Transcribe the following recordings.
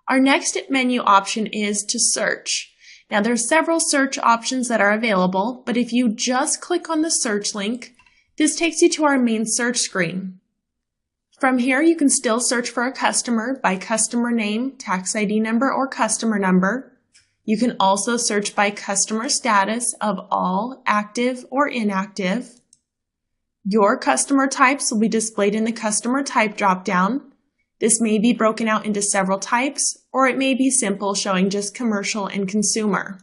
Our next menu option is to search. Now there's several search options that are available, but if you just click on the search link, this takes you to our main search screen. From here, you can still search for a customer by customer name, tax ID number, or customer number. You can also search by customer status of all, active, or inactive. Your customer types will be displayed in the customer type dropdown. This may be broken out into several types, or it may be simple, showing just commercial and consumer.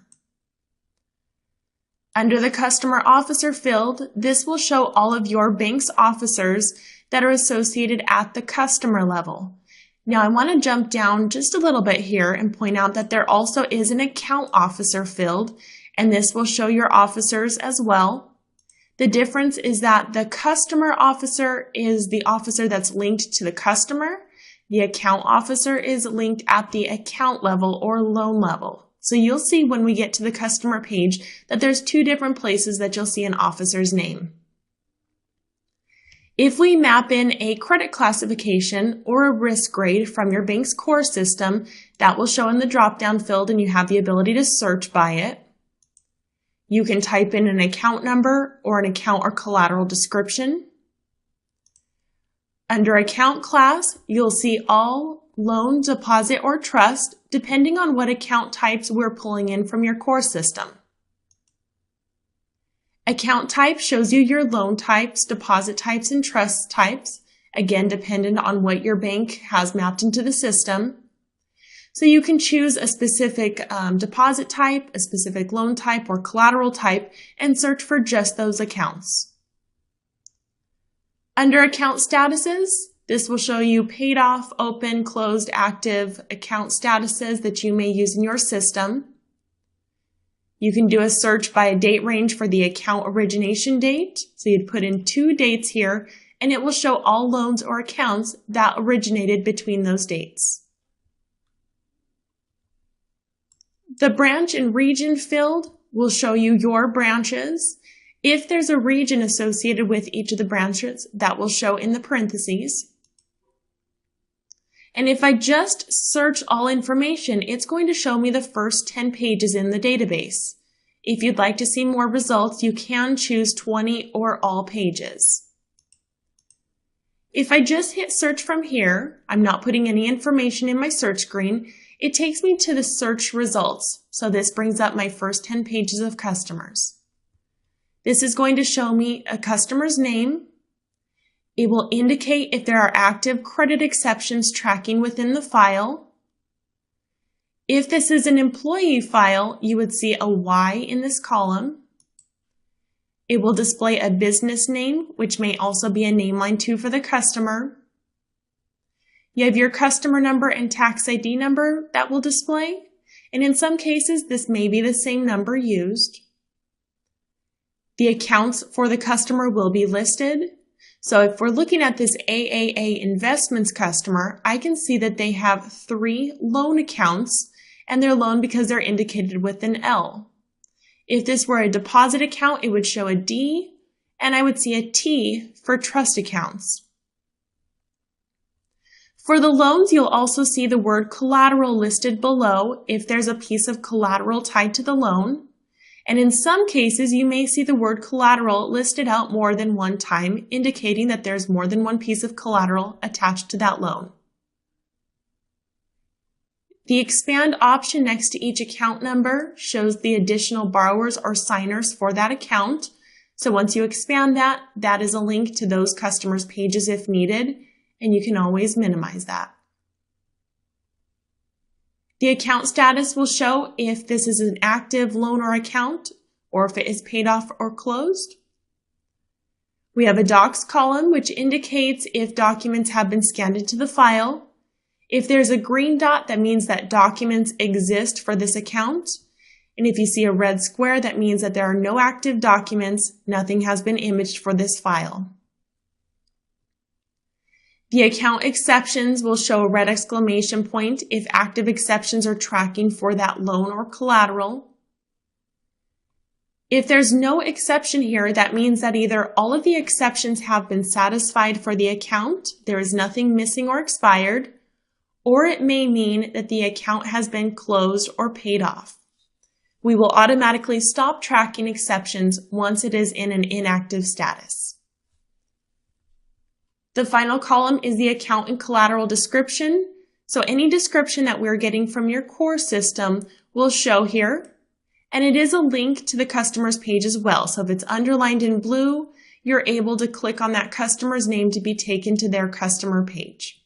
Under the customer officer field, this will show all of your bank's officers that are associated at the customer level. Now I want to jump down just a little bit here and point out that there also is an account officer field, and this will show your officers as well. The difference is that the customer officer is the officer that's linked to the customer. The account officer is linked at the account level or loan level. So you'll see when we get to the customer page that there's two different places that you'll see an officer's name. If we map in a credit classification or a risk grade from your bank's core system, that will show in the drop-down field and you have the ability to search by it. You can type in an account number or an account or collateral description. Under account class, you'll see all loan, deposit, or trust, depending on what account types we're pulling in from your core system. Account type shows you your loan types, deposit types, and trust types, again dependent on what your bank has mapped into the system. So you can choose a specific deposit type, a specific loan type, or collateral type, and search for just those accounts. Under account statuses, this will show you paid off, open, closed, active account statuses that you may use in your system. You can do a search by a date range for the account origination date. So you'd put in 2 dates here, and it will show all loans or accounts that originated between those dates. The branch and region field will show you your branches. If there's a region associated with each of the branches, that will show in the parentheses. And if I just search all information, it's going to show me the first 10 pages in the database. If you'd like to see more results, you can choose 20 or all pages. If I just hit search from here, I'm not putting any information in my search screen, it takes me to the search results. So this brings up my first 10 pages of customers. This is going to show me a customer's name. It will indicate if there are active credit exceptions tracking within the file. If this is an employee file, you would see a Y in this column. It will display a business name, which may also be a name line 2 for the customer. You have your customer number and tax ID number that will display, and in some cases, this may be the same number used. The accounts for the customer will be listed. So if we're looking at this AAA Investments customer, I can see that they have 3 loan accounts, and they're loaned because they're indicated with an L. If this were a deposit account, it would show a D, and I would see a T for trust accounts. For the loans, you'll also see the word collateral listed below if there's a piece of collateral tied to the loan. And in some cases, you may see the word collateral listed out more than one time, indicating that there's more than one piece of collateral attached to that loan. The expand option next to each account number shows the additional borrowers or signers for that account. So once you expand that, that is a link to those customers' pages if needed, and you can always minimize that. The account status will show if this is an active loan or account, or if it is paid off or closed. We have a docs column, which indicates if documents have been scanned into the file. If there's a green dot, that means that documents exist for this account. And if you see a red square, that means that there are no active documents, nothing has been imaged for this file. The account exceptions will show a red exclamation point if active exceptions are tracking for that loan or collateral. If there's no exception here, that means that either all of the exceptions have been satisfied for the account, there is nothing missing or expired, or it may mean that the account has been closed or paid off. We will automatically stop tracking exceptions once it is in an inactive status. The final column is the account and collateral description. So any description that we're getting from your core system will show here. And it is a link to the customer's page as well. So if it's underlined in blue, you're able to click on that customer's name to be taken to their customer page.